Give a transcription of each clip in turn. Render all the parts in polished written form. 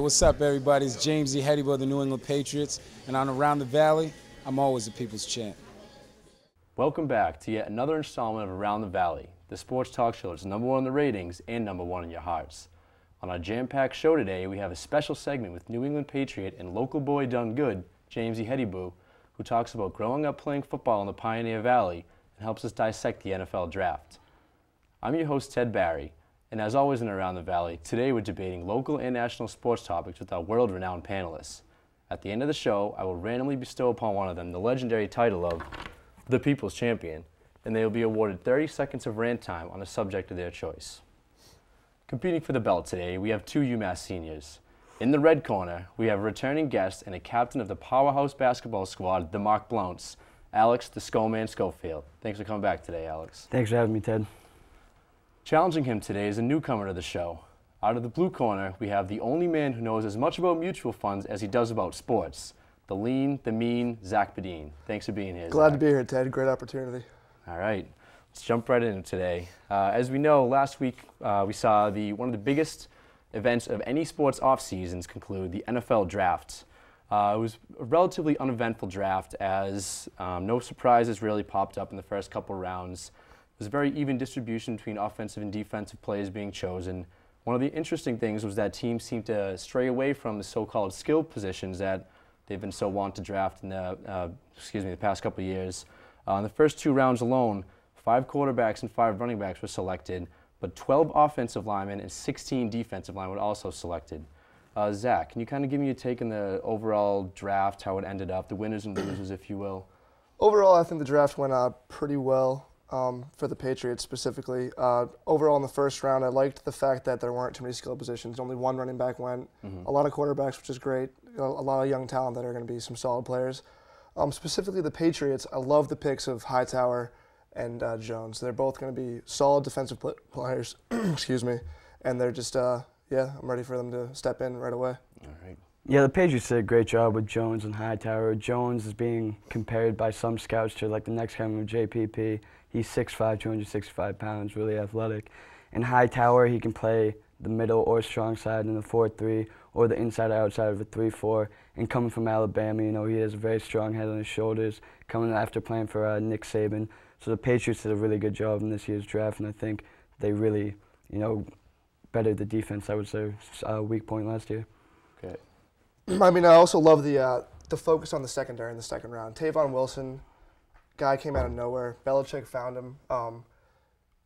what's up, everybody? It's James Ihedigbo of the New England Patriots, and on Around the Valley, I'm always the people's champ. Welcome back to yet another installment of Around the Valley, the sports talk show that's #1 in the ratings and #1 in your hearts. On our jam-packed show today, we have a special segment with New England Patriot and local boy done good, James Ihedigbo, who talks about growing up playing football in the Pioneer Valley and helps us dissect the NFL draft. I'm your host, Ted Barry, and as always in Around the Valley, today we're debating local and national sports topics with our world-renowned panelists. At the end of the show, I will randomly bestow upon one of them the legendary title of the People's Champion, and they will be awarded 30 seconds of rant time on a subject of their choice. Competing for the belt today, we have two UMass seniors. In the red corner, we have a returning guest and a captain of the powerhouse basketball squad, the Mark McDonough, Alex the Skullman Schofield. Thanks for coming back today, Alex. Thanks for having me, Ted. Challenging him today is a newcomer to the show. Out of the blue corner, we have the only man who knows as much about mutual funds as he does about sports, the lean, the mean, Zack Bedine. Thanks for being here, Glad Zack. to be here, Ted. Great opportunity. All right. Let's jump right into today. As we know, last week we saw one of the biggest events of any sports off seasons conclude, the NFL draft. It was a relatively uneventful draft as no surprises really popped up in the first couple rounds. It was a very even distribution between offensive and defensive players being chosen. One of the interesting things was that teams seemed to stray away from the so-called skill positions that they've been so wont to draft in the past couple of years. In the first two rounds alone, 5 quarterbacks and 5 running backs were selected, but 12 offensive linemen and 16 defensive linemen were also selected. Zack, can you kind of give me a take on the overall draft, how it ended up, the winners and losers, if you will? Overall, I think the draft went pretty well for the Patriots specifically. Overall, in the first round, I liked the fact that there weren't too many skill positions. Only 1 running back went. A lot of quarterbacks, which is great. A lot of young talent that are going to be some solid players. Specifically, the Patriots, I love the picks of Hightower and Jones. They're both going to be solid defensive players, excuse me, and they're just, I'm ready for them to step in right away. All right. Yeah, the Patriots did a great job with Jones and Hightower. Jones is being compared by some scouts to like the next coming of JPP. He's 6'5", 265 pounds, really athletic. And Hightower, he can play the middle or strong side in the 4-3 or the inside or outside of a 3-4. And coming from Alabama, you know, he has a very strong head on his shoulders, coming after playing for Nick Saban. So the Patriots did a really good job in this year's draft, and I think they really, you know, bettered the defense. I would say weak point last year. Okay. I mean, I also love the focus on the secondary in the second round. Tavon Wilson, guy came out of nowhere. Belichick found him.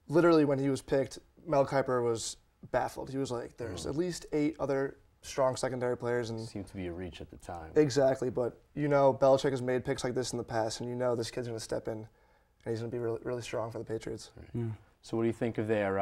Literally, when he was picked, Mel Kiper was baffled. He was like, "There's at least 8 other strong secondary players," and Seemed to be a reach at the time. Exactly, but you know, Belichick has made picks like this in the past, and you know this kid's going to step in. And he's going to be really, really strong for the Patriots. Right. Yeah. So what do you think of their,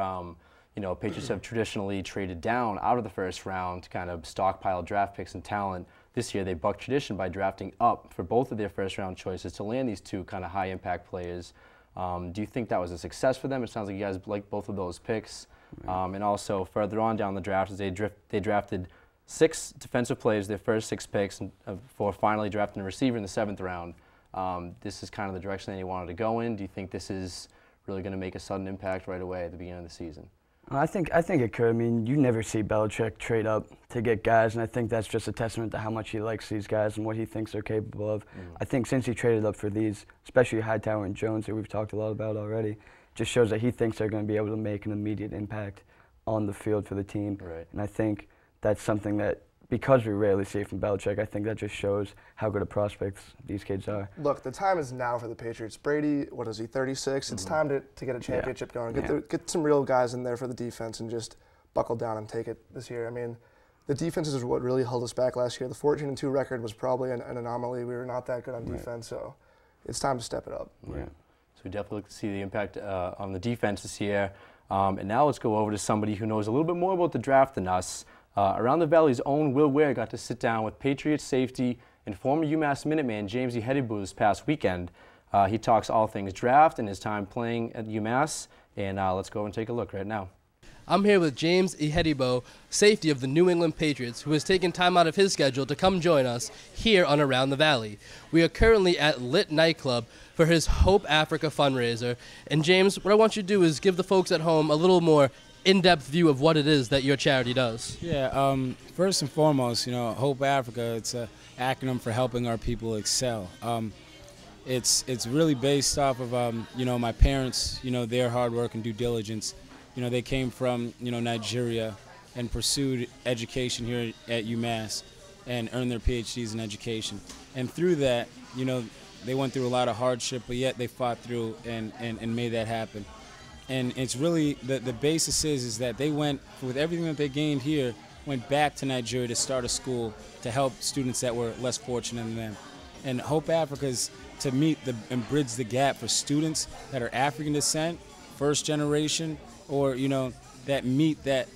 Patriots have traditionally traded down out of the first round to kind of stockpile draft picks and talent. This year they bucked tradition by drafting up for both of their first round choices to land these 2 kind of high impact players. Do you think that was a success for them? It sounds like you guys like both of those picks. And also further on down the draft, they drafted 6 defensive players, their first 6 picks, before finally drafting a receiver in the 7th round. This is kind of the direction that he wanted to go in. Do you think this is really going to make a sudden impact right away at the beginning of the season? I think it could. I mean, you never see Belichick trade up to get guys, and I think that's just a testament to how much he likes these guys and what he thinks they're capable of. I think since he traded up for these, especially Hightower and Jones, that we've talked a lot about already, just shows that he thinks they're going to be able to make an immediate impact on the field for the team. Right. And I think that's something that, because we rarely see it from Belichick, I think that just shows how good of prospects these kids are. Look, the time is now for the Patriots. Brady, what is he, 36? It's time to get a championship going. Get some real guys in there for the defense and just buckle down and take it this year. I mean, the defense is what really held us back last year. The 14-2 record was probably an anomaly. We were not that good on defense, so it's time to step it up. Right. So we definitely see the impact on the defense this year. And now let's go over to somebody who knows a little bit more about the draft than us. Around the Valley's own Will Ware got to sit down with Patriots safety and former UMass Minuteman James Ihedigbo this past weekend. He talks all things draft and his time playing at UMass, and let's go and take a look right now. I'm here with James Ihedigbo, safety of the New England Patriots, who has taken time out of his schedule to come join us here on Around the Valley. We are currently at Lit Nightclub for his Hope Africa fundraiser. And James, what I want you to do is give the folks at home a little more in-depth view of what it is that your charity does. Yeah, first and foremost, Hope Africa, it's an acronym for helping our people excel. It's really based off of, my parents, their hard work and due diligence. They came from, Nigeria and pursued education here at UMass and earned their PhDs in education. And through that, they went through a lot of hardship, but yet they fought through and made that happen. And it's really, the basis is that they went, with everything that they gained here, went back to Nigeria to start a school to help students that were less fortunate than them. And Hope Africa is to meet and bridge the gap for students that are African descent, first generation, or, that need that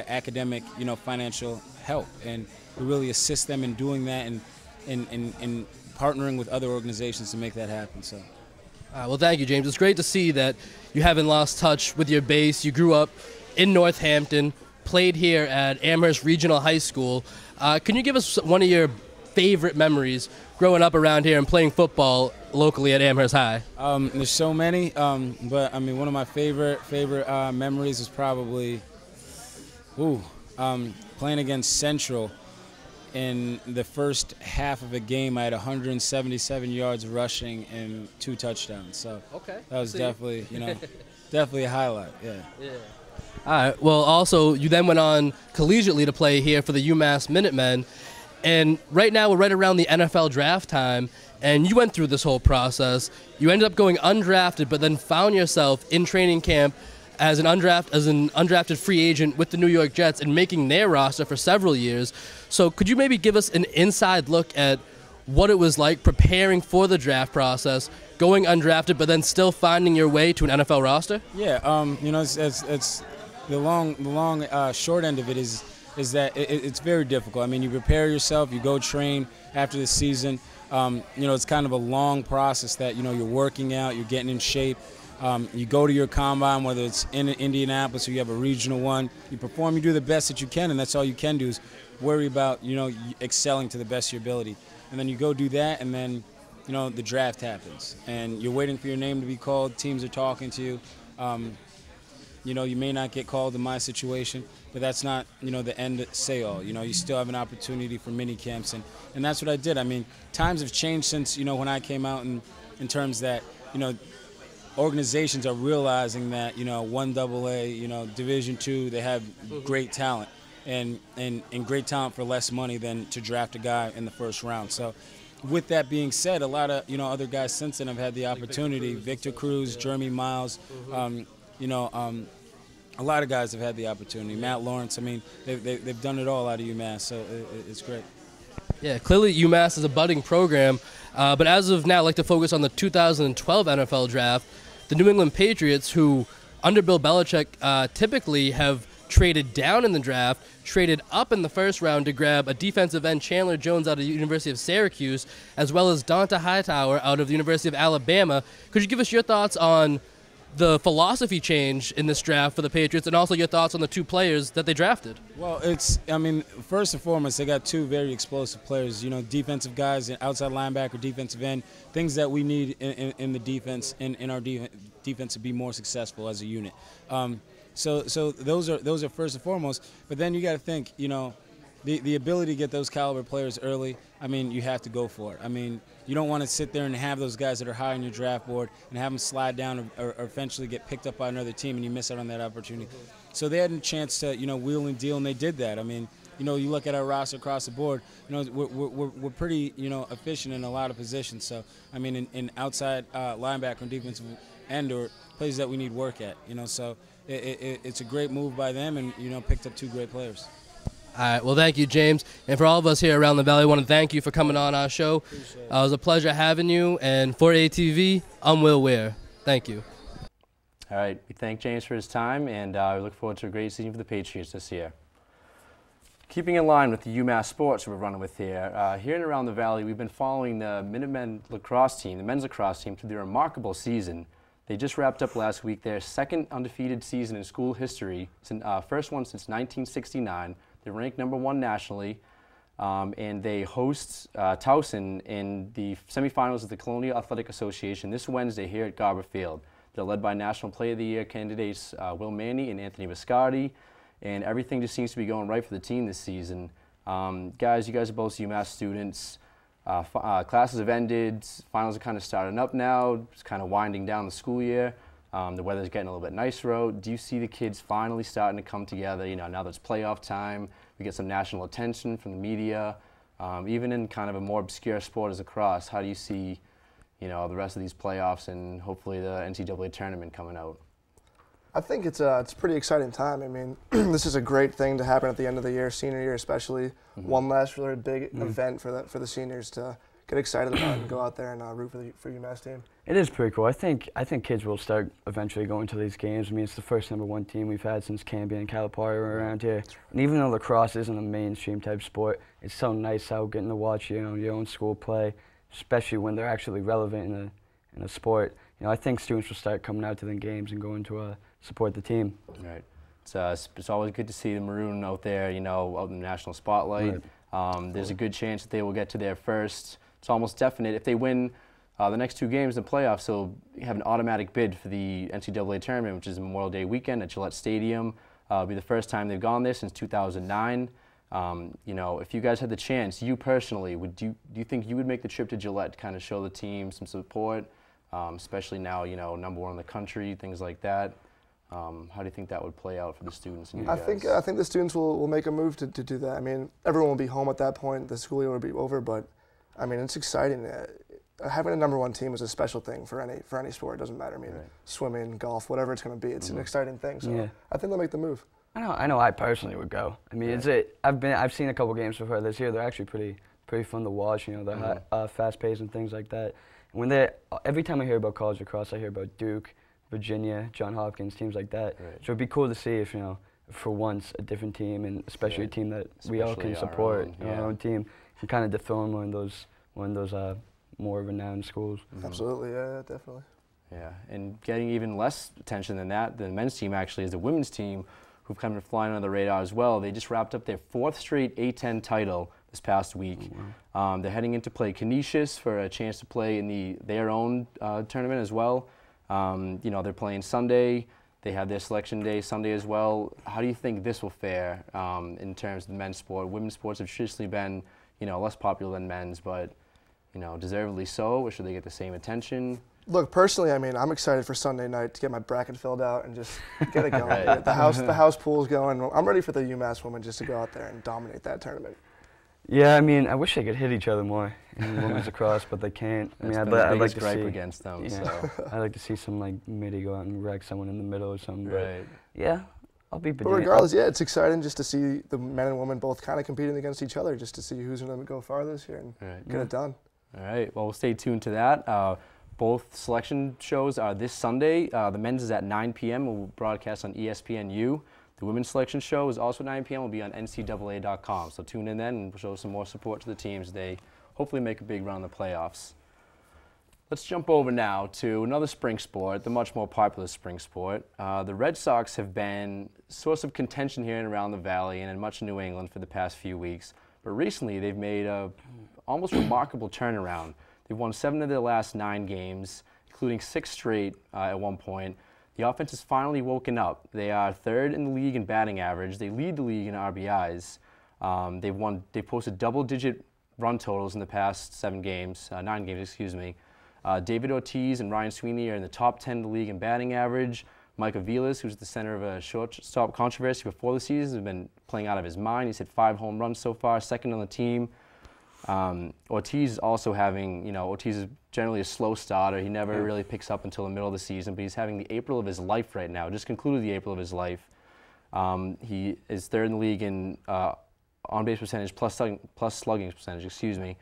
academic, financial help. And we really assist them in doing that and partnering with other organizations to make that happen. So. Well, thank you, James. It's great to see that you haven't lost touch with your base. You grew up in Northampton, played here at Amherst Regional High School. Can you give us one of your favorite memories growing up around here and playing football locally at Amherst High? There's so many, but one of my favorite memories is probably playing against Central. In the first half of a game, I had 177 yards rushing and 2 touchdowns. So that was definitely, definitely a highlight. Yeah. All right. Well, also, you then went on collegiately to play here for the UMass Minutemen. And right now, we're right around the NFL draft time. And you went through this whole process. You ended up going undrafted, but then found yourself in training camp as an undrafted free agent with the New York Jets and making their roster for several years. So could you maybe give us an inside look at what it was like preparing for the draft process, going undrafted, but then still finding your way to an NFL roster? Yeah, it's the long short end of it is that it's very difficult. You prepare yourself, you go train after the season. It's kind of a long process that, you're working out, you're getting in shape. You go to your combine, whether it's in Indianapolis or you have a regional one. You perform, you do the best that you can, and that's all you can do is worry about, excelling to the best of your ability. And then you go do that, and then, the draft happens. And you're waiting for your name to be called. Teams are talking to you. You may not get called in my situation, but that's not, the end say-all. You still have an opportunity for mini camps, and that's what I did. Times have changed since, when I came out in terms that, organizations are realizing that 1AA, Division II, they have great talent, and great talent for less money than to draft a guy in the first round. So, with that being said, a lot of other guys since then have had the opportunity. Victor Cruz, Jeremy Miles, a lot of guys have had the opportunity. Matt Lawrence. They've done it all out of UMass, so it's great. Yeah, clearly UMass is a budding program, but as of now, I'd like to focus on the 2012 NFL Draft. The New England Patriots, who under Bill Belichick typically have traded down in the draft, traded up in the first round to grab a defensive end, Chandler Jones, out of the University of Syracuse, as well as Donta Hightower out of the University of Alabama. Could you give us your thoughts on the philosophy change in this draft for the Patriots, and also your thoughts on the 2 players that they drafted? Well, first and foremost, they got 2 very explosive players, defensive guys, outside linebacker, defensive end, things that we need in the defense, in our defense to be more successful as a unit. So those are first and foremost, but then you got to think, the ability to get those caliber players early, you have to go for it. You don't want to sit there and have those guys that are high on your draft board and have them slide down or eventually get picked up by another team and you miss out on that opportunity. So they had a chance to, wheel and deal, and they did that. You look at our roster across the board, we're pretty, efficient in a lot of positions. So, in outside linebacker and defensive end or places that we need work at, so it's a great move by them and, picked up 2 great players. All right. Well, thank you, James. And for all of us here around the Valley, I want to thank you for coming on our show. It was a pleasure having you. And for ATV, I'm Will Ware. Thank you. All right. We thank James for his time, and we look forward to a great season for the Patriots this year. Keeping in line with the UMass sports we're running with here, here and around the Valley, we've been following the Minutemen lacrosse team, the men's lacrosse team, through their remarkable season. They just wrapped up last week their 2nd undefeated season in school history, first one since 1969. They're ranked #1 nationally, and they host Towson in the semifinals of the Colonial Athletic Association this Wednesday here at Garber Field. They're led by National Player of the Year candidates Will Manny and Anthony Biscardi, and everything just seems to be going right for the team this season. Guys, you guys are both UMass students. Classes have ended, finals are kind of starting up now, it's kind of winding down the school year. The weather's getting a little bit nicer out. Do you see the kids finally starting to come together? You know, now that it's playoff time, we get some national attention from the media. Even in kind of a more obscure sport as lacrosse, how do you see, you know, the rest of these playoffs and hopefully the NCAA tournament coming out? I think it's a pretty exciting time. I mean, this is a great thing to happen at the end of the year, senior year especially. One last really big event for the seniors to get excited about and go out there and root for UMass team. It is pretty cool. I think kids will start eventually going to these games. I mean, it's the first #1 team we've had since Cambia and Calipari were around here. And even though lacrosse isn't a mainstream type sport, it's so nice out getting to watch, you know, your own school play, especially when they're actually relevant in a sport. You know, I think students will start coming out to the games and going to support the team. Right. It's always good to see the Maroon out there, you know, out in the national spotlight. Right. There's a good chance that they will get to there first. It's almost definite. If they win the next 2 games in the playoffs, they'll have an automatic bid for the NCAA tournament, which is Memorial Day weekend at Gillette Stadium. It'll be the first time they've gone there since 2009. You know, if you guys had the chance, you personally, do you think you would make the trip to Gillette to kind of show the team some support, especially now, you know, #1 in the country, things like that? How do you think that would play out for the students? And you guys? I think the students will make a move to do that. I mean, everyone will be home at that point. The school year will be over, but I mean, it's exciting. Having a #1 team is a special thing for any sport. It doesn't matter. I mean, right. Swimming, golf, whatever it's going to be. It's an exciting thing. So yeah. I think they'll make the move. I know. I personally would go. I mean, I've seen a couple games before this year. They're actually pretty fun to watch. You know, they're fast-paced and things like that. And every time I hear about college lacrosse, I hear about Duke, Virginia, Johns Hopkins, teams like that. Right. So it'd be cool to see if, you know, for once a different team, and especially a team that we all can support, our own team, can kind of dethrone one of those more renowned schools. Absolutely, yeah, definitely. Yeah, and getting even less attention than that, the men's team actually is the women's team, who've kind of been flying under the radar as well. They just wrapped up their 4th straight A10 title this past week. Oh, wow. They're heading in to play Canisius for a chance to play in their own tournament as well. You know, they're playing Sunday. They have their selection day Sunday as well. How do you think this will fare in terms of the men's sport? Women's sports have traditionally been, you know, less popular than men's, but, you know, deservedly so, or should they get the same attention? Look, personally, I mean, I'm excited for Sunday night to get my bracket filled out and just get it going. Right. The house pool's going. I'm ready for the UMass women just to go out there and dominate that tournament. Yeah, I mean, I wish they could hit each other more in women's lacrosse, but they can't. I mean, I'd like to see against them. Yeah, so. I'd like to see some like midi go out and wreck someone in the middle or something. Right. But yeah, I'll be. But regardless, yeah, it's exciting just to see the men and women both kind of competing against each other, just to see who's going to go far this year and get it done. All right. Well, we'll stay tuned to that. Both selection shows are this Sunday. The men's is at 9 p.m. We'll broadcast on ESPNU. The women's selection show is also 9 p.m. Will be on NCAA.com. So tune in then and show some more support to the teams. They hopefully make a big run in the playoffs. Let's jump over now to another spring sport, the much more popular spring sport. The Red Sox have been a source of contention here and around the Valley and in much of New England for the past few weeks. But recently they've made a almost remarkable turnaround. They've won 7 of their last 9 games, including 6 straight at one point. The offense has finally woken up. They are 3rd in the league in batting average. They lead the league in RBIs. They've posted double-digit run totals in the past 9 games, excuse me. David Ortiz and Ryan Sweeney are in the top 10 in the league in batting average. Mike Aviles, who's at the center of a shortstop controversy before the season, has been playing out of his mind. He's hit 5 home runs so far, 2nd on the team. Ortiz is also having, you know, Ortiz is generally a slow starter. He never really picks up until the middle of the season, but he's having the April of his life right now. Just concluded the April of his life. He is 3rd in the league in on-base percentage plus slugging percentage, excuse me.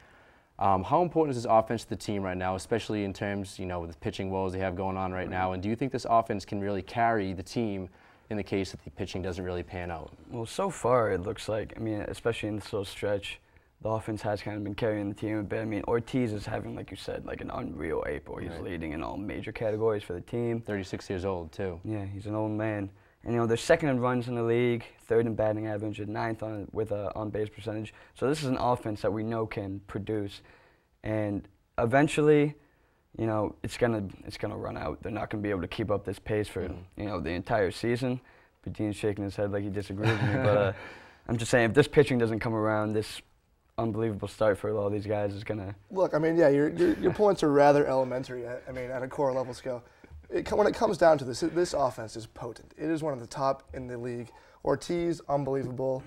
How important is this offense to the team right now, especially in terms, you know, with the pitching woes they have going on right now? And do you think this offense can really carry the team in the case that the pitching doesn't really pan out? Well, so far it looks like, I mean, especially in this little stretch, the offense has kind of been carrying the team a bit. I mean, Ortiz is having, like you said, like an unreal April. He's leading in all major categories for the team. 36 years old, too. Yeah, he's an old man. And, you know, they're 2nd in runs in the league, 3rd in batting average, and 9th with an on-base percentage. So this is an offense that we know can produce. And eventually, you know, it's gonna run out. They're not gonna be able to keep up this pace for you know, the entire season. Bedine's shaking his head like he disagrees with me, but I'm just saying, if this pitching doesn't come around, this unbelievable start for all these guys is gonna. Look, I mean, yeah, your points are rather elementary. I mean, at a core level scale, when it comes down to this offense is potent. It is one of the top in the league. Ortiz, unbelievable.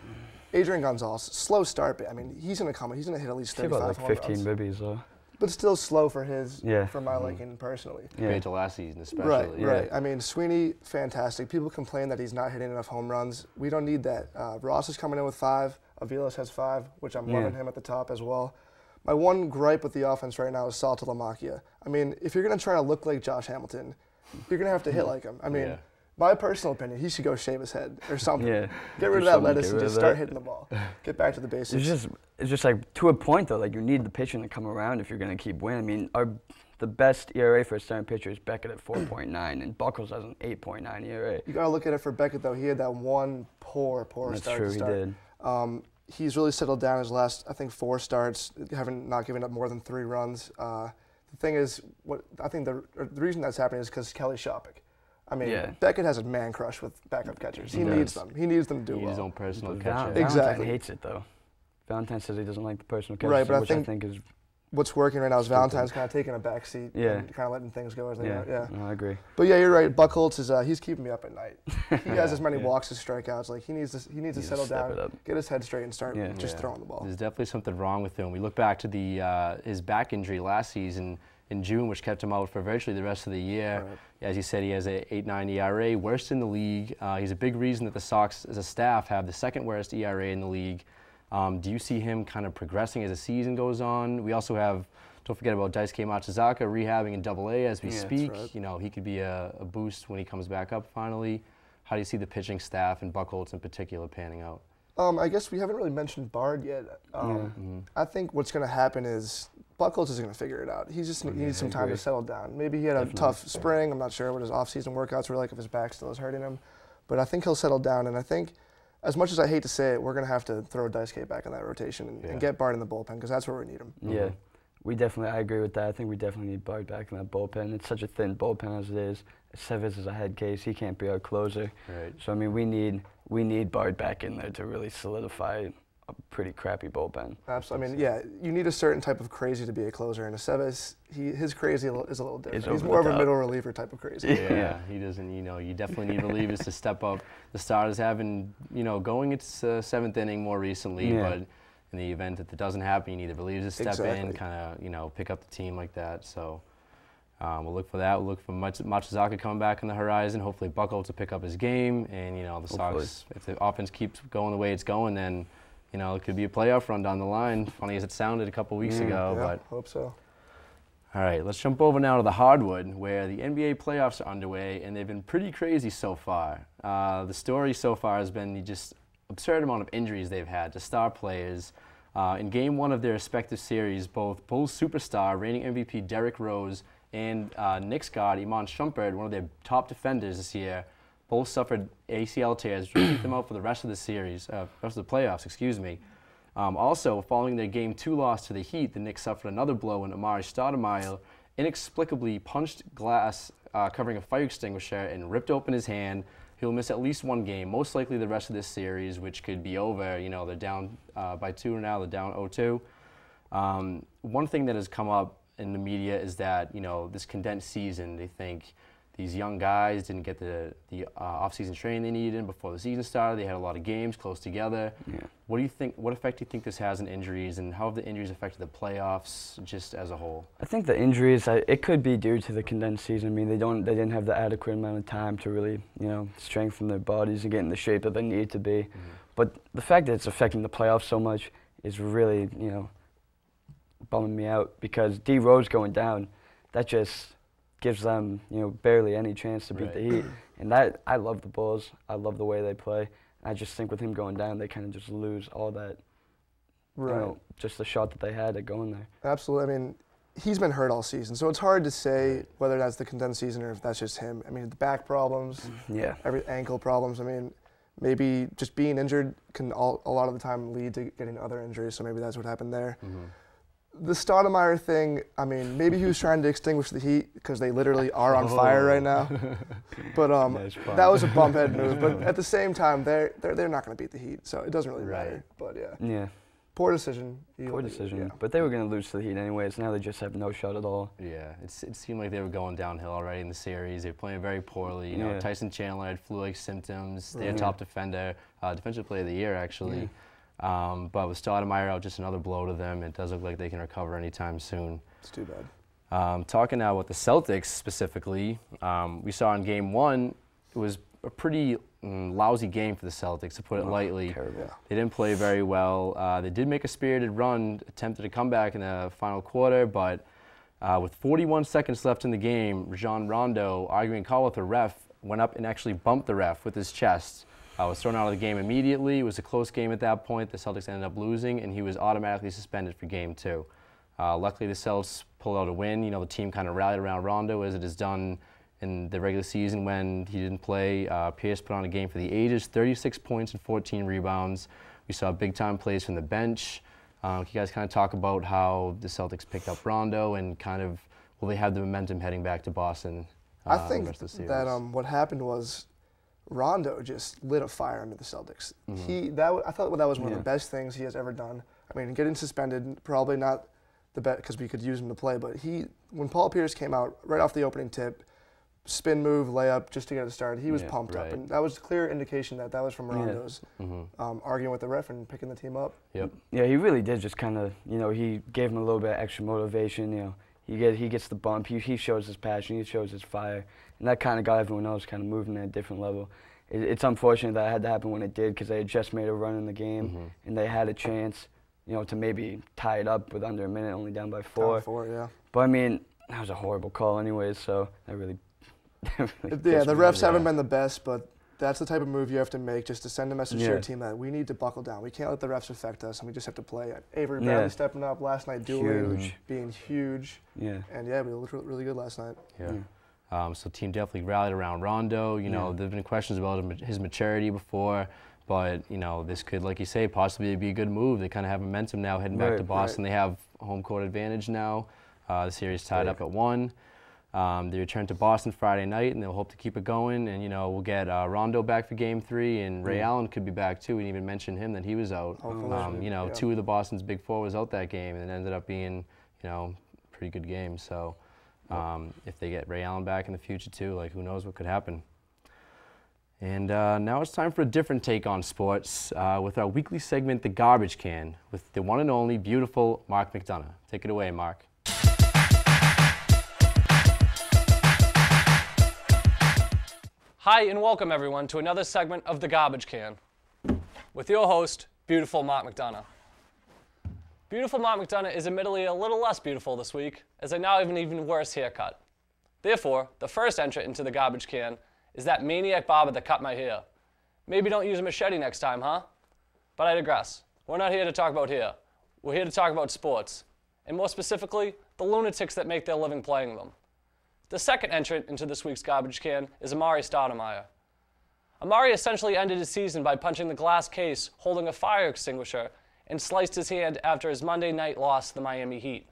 Adrian Gonzalez, slow start, but I mean, he's gonna hit at least 35 like home 15 runs. ribbies though. But still slow for for my liking personally. Compared to last season, especially. Right. I mean, Sweeney, fantastic. People complain that he's not hitting enough home runs. We don't need that. Ross is coming in with 5. Aviles has 5, which I'm loving him at the top as well. My one gripe with the offense right now is Saltalamacchia. I mean, if you're going to try to look like Josh Hamilton, you're going to have to hit like him. I mean, my personal opinion, he should go shave his head or something. Get rid of that lettuce and just start hitting the ball. Get back to the basics. It's just like, to a point though, like you need the pitching to come around if you're going to keep winning. I mean, the best ERA for a starting pitcher is Beckett at 4.9, and Buckles has an 8.9 ERA. You got to look at it for Beckett though. He had that one poor That's start true, to start. He did. He's really settled down his last, I think, 4 starts, not giving up more than 3 runs. The thing is, I think the reason that's happening is because Kelly Shopik. I mean, Beckett has a man crush with backup catchers. He needs them. He needs them to do well. His own personal catcher. Exactly. Valentine hates it though. Valentine says he doesn't like the personal catcher, right, but which I think is what's working right now is Valentine's kind of taking a back seat and kind of letting things go as they go. Yeah, no, I agree. But yeah, you're right. Buchholz is he's keeping me up at night. He has as many walks as strikeouts. Like he needs to settle down, get his head straight, and start just throwing the ball. There's definitely something wrong with him. We look back to the his back injury last season in June, which kept him out for virtually the rest of the year. Right. As you said, he has an 8.9 ERA, worst in the league. He's a big reason that the Sox, as a staff, have the second worst ERA in the league. Do you see him kind of progressing as the season goes on? We also have, don't forget about Daisuke Matsuzaka rehabbing in AA as we speak. That's right. You know, he could be a boost when he comes back up finally. How do you see the pitching staff and Buchholz in particular panning out? I guess we haven't really mentioned Bard yet. I think what's going to happen is Buchholz is going to figure it out. He needs some time to settle down. Maybe he had a tough spring. I'm not sure what his off-season workouts were like, if his back still is hurting him. But I think he'll settle down, and I think, as much as I hate to say it, we're going to have to throw Daisuke back in that rotation and get Bard in the bullpen, because that's where we need him. Yeah, I agree with that. I think we definitely need Bard back in that bullpen. It's such a thin bullpen as it is. Sevis is a head case. He can't be our closer. Right. So, I mean, we need Bard back in there to really solidify a pretty crappy bullpen. Absolutely. I mean, yeah, you need a certain type of crazy to be a closer, and Sevis, his crazy is a little different. He's more of a middle reliever type of crazy. Yeah, he doesn't, you definitely need relievers to step up. The starters haven't, going into the 7th inning more recently, but in the event that doesn't happen, you need the relievers to step in, kind of, pick up the team like that. So we'll look for that. We'll look for Matsuzaka coming back on the horizon. Hopefully Buchholz to pick up his game, and, the Sox, if the offense keeps going the way it's going, then it could be a playoff run down the line. Funny as it sounded a couple weeks ago, but hope so. All right, let's jump over now to the hardwood, where the NBA playoffs are underway, and they've been pretty crazy so far. The story so far has been the just absurd amount of injuries they've had to star players. In Game 1 of their respective series, both Bulls superstar, reigning MVP Derrick Rose, and Knicks guard Iman Shumpert, one of their top defenders this year, both suffered ACL tears, which will keep them out for the rest of the series, rest of the playoffs, excuse me. Also, following their Game 2 loss to the Heat, the Knicks suffered another blow when Amari Stoudemire inexplicably punched glass covering a fire extinguisher and ripped open his hand. He'll miss at least one game, most likely the rest of this series, which could be over. They're down by 2 now, they're down 0-2. One thing that has come up in the media is that, this condensed season, they think these young guys didn't get the off-season training they needed before the season started. They had a lot of games close together. Yeah. What do you think? What effect do you think this has on injuries, and how have the injuries affected the playoffs just as a whole? I think the injuries, it could be due to the condensed season. I mean, they didn't have the adequate amount of time to really, strengthen their bodies and get in the shape that they need to be. But the fact that it's affecting the playoffs so much is really, bumming me out, because D Rose going down, that just gives them, barely any chance to beat the Heat. And that, I love the Bulls. I love the way they play. I just think with him going down, they kind of just lose all that, just the shot that they had at going there. Absolutely. I mean, he's been hurt all season, so it's hard to say whether that's the condensed season or if that's just him. I mean, the back problems, every ankle problems. I mean, maybe just being injured can a lot of the time lead to getting other injuries, so maybe that's what happened there. The Stoudemire thing, I mean, maybe he was trying to extinguish the Heat because they literally are on fire right now. But that was a bumphead move. But at the same time, they're not going to beat the Heat, so it doesn't really matter. But yeah. Poor decision. Poor decision. But they were going to lose to the Heat anyways. Now they just have no shot at all. Yeah, it seemed like they were going downhill already in the series. They were playing very poorly. You know, Tyson Chandler had flu-like symptoms. Their top defender, defensive player of the year, actually. But with Stoudemire out, just another blow to them. It does look like they can recover anytime soon. It's too bad. Talking now with the Celtics specifically, we saw in Game 1, it was a pretty lousy game for the Celtics, to put it lightly. Terrible. They didn't play very well. They did make a spirited run, attempted a comeback in the final quarter, but with 41 seconds left in the game, Rajon Rondo, arguing call with the ref, went up and actually bumped the ref with his chest. Was thrown out of the game immediately. It was a close game at that point. The Celtics ended up losing, and he was automatically suspended for Game 2. Luckily, the Celtics pulled out a win. You know, the team kind of rallied around Rondo, as it has done in the regular season when he didn't play. Pierce put on a game for the ages, 36 points and 14 rebounds. We saw big-time plays from the bench. Can you guys kind of talk about how the Celtics picked up Rondo and kind of will they have the momentum heading back to Boston? I think that what happened was Rondo just lit a fire under the Celtics. I thought that was one of the best things he has ever done. I mean, getting suspended, probably not the best because we could use him to play, but when Paul Pierce came out right off the opening tip, spin move, layup, just to get it started, he was pumped up. And that was a clear indication that was from Rondo's arguing with the ref and picking the team up. Yeah, he really did just kind of, you know, he gave him a little bit of extra motivation, you know. He gets the bump, he shows his passion, he shows his fire, and that kind of got everyone else kind of moving at a different level. It's unfortunate that it had to happen when it did because they had just made a run in the game and they had a chance, you know, to maybe tie it up with under a minute, only down by 4. Down 4, yeah. But I mean, that was a horrible call anyways, so that really yeah, the refs haven't been the best, but that's the type of move you have to make just to send a message to your team that we need to buckle down. We can't let the refs affect us, and we just have to play. Avery Bradley stepping up last night, being huge. Yeah. And we looked really good last night. Yeah. So team definitely rallied around Rondo. You know, there've been questions about his maturity before, but you know, this could, like you say, possibly be a good move. They kind of have momentum now heading back to Boston. They have home court advantage now. The series tied up at 1. They return to Boston Friday night, and they'll hope to keep it going. And, you know, we'll get Rondo back for Game 3, and Ray Allen could be back, too. We didn't even mention him that he was out. You know, 2 of the Boston's big 4 was out that game, and it ended up being, you know, a pretty good game. So if they get Ray Allen back in the future, too, like, who knows what could happen. And now it's time for a different take on sports with our weekly segment, The Garbage Can, with the one and only beautiful Mark McDonough. Take it away, Mark. Hi and welcome everyone to another segment of The Garbage Can with your host, beautiful Mark McDonough. Beautiful Mark McDonough is admittedly a little less beautiful this week as I now have an even worse haircut. Therefore, the first entrant into The Garbage Can is that maniac barber that cut my hair. Maybe don't use a machete next time, huh? But I digress. We're not here to talk about hair. We're here to talk about sports, and more specifically, the lunatics that make their living playing them. The second entrant into this week's Garbage Can is Amar'e Stoudemire. Amar'e essentially ended his season by punching the glass case holding a fire extinguisher and sliced his hand after his Monday night loss to the Miami Heat.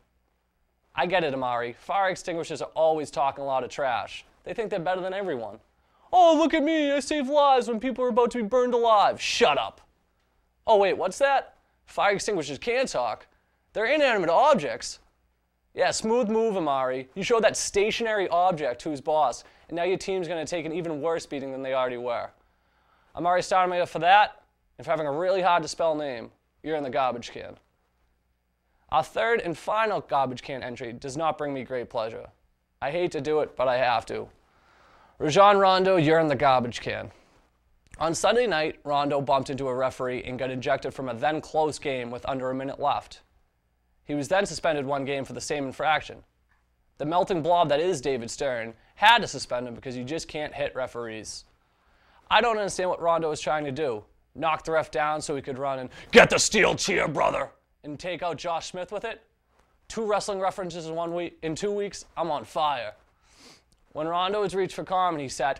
I get it, Amar'e. Fire extinguishers are always talking a lot of trash. They think they're better than everyone. Oh, look at me, I saved lives when people are about to be burned alive. Shut up. Oh wait, what's that? Fire extinguishers can talk. They're inanimate objects. Yeah, smooth move, Amar'e. You showed that stationary object to his boss, and now your team's going to take an even worse beating than they already were. Amar'e Stoudemire for that, and for having a really hard-to-spell name, you're in the garbage can. Our third and final garbage can entry does not bring me great pleasure. I hate to do it, but I have to. Rajon Rondo, you're in the garbage can. On Sunday night, Rondo bumped into a referee and got ejected from a then-close game with under a minute left. He was then suspended 1 game for the same infraction. The melting blob that is David Stern had to suspend him because you just can't hit referees. I don't understand what Rondo was trying to do. Knock the ref down so he could run and get the steel chair, brother, and take out Josh Smith with it? 2 wrestling references in 2 weeks, I'm on fire. When Rondo was reached for comment, he said,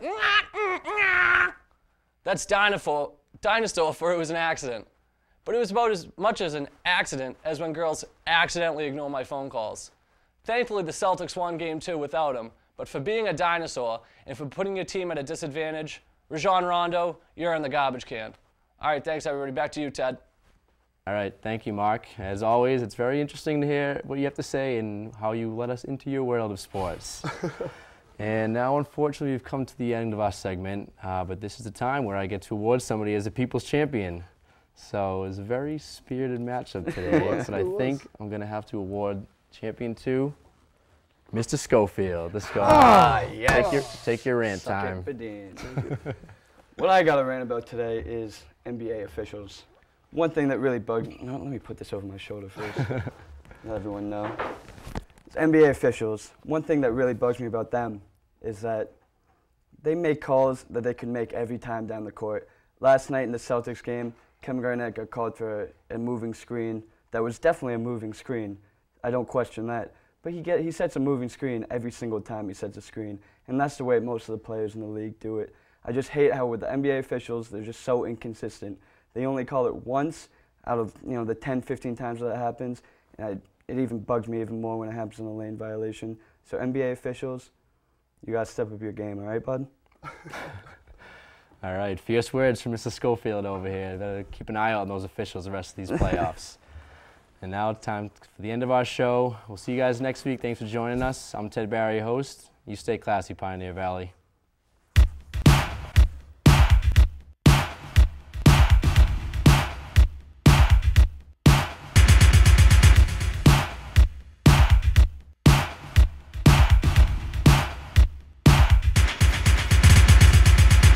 "That's dinosaur for it was an accident." but it was about as much as an accident as when girls accidentally ignore my phone calls. Thankfully, the Celtics won Game 2 without him, but for being a dinosaur and for putting your team at a disadvantage, Rajon Rondo, you're in the garbage can. All right, thanks, everybody. Back to you, Ted. All right, thank you, Mark. As always, it's very interesting to hear what you have to say and how you let us into your world of sports. And now, unfortunately, we've come to the end of our segment, but this is the time where I get to award somebody as a People's Champion. So it was a very spirited matchup today, but I think I'm going to have to award Champion to Mr. Schofield. Let's go. Yes. Take your rant Suck time. it, Bedine. What I got to rant about today is NBA officials. One thing that really bugs me, no, let me put this over my shoulder first, let everyone know. It's NBA officials. One thing that really bugs me about them is that they make calls that they can make every time down the court. Last night in the Celtics game, Kevin Garnett got called for a moving screen. That was definitely a moving screen. I don't question that. But he sets a moving screen every single time he sets a screen. And that's the way most of the players in the league do it. I just hate how with the NBA officials, they're just so inconsistent. They only call it once out of the 10, 15 times that happens. And it even bugs me even more when it happens in a lane violation. So NBA officials, you got to step up your game, all right, bud? All right, fierce words from Mr. Schofield over here. Better keep an eye out on those officials the rest of these playoffs. And now it's time for the end of our show. We'll see you guys next week. Thanks for joining us. I'm Ted Barry, your host. You stay classy, Pioneer Valley.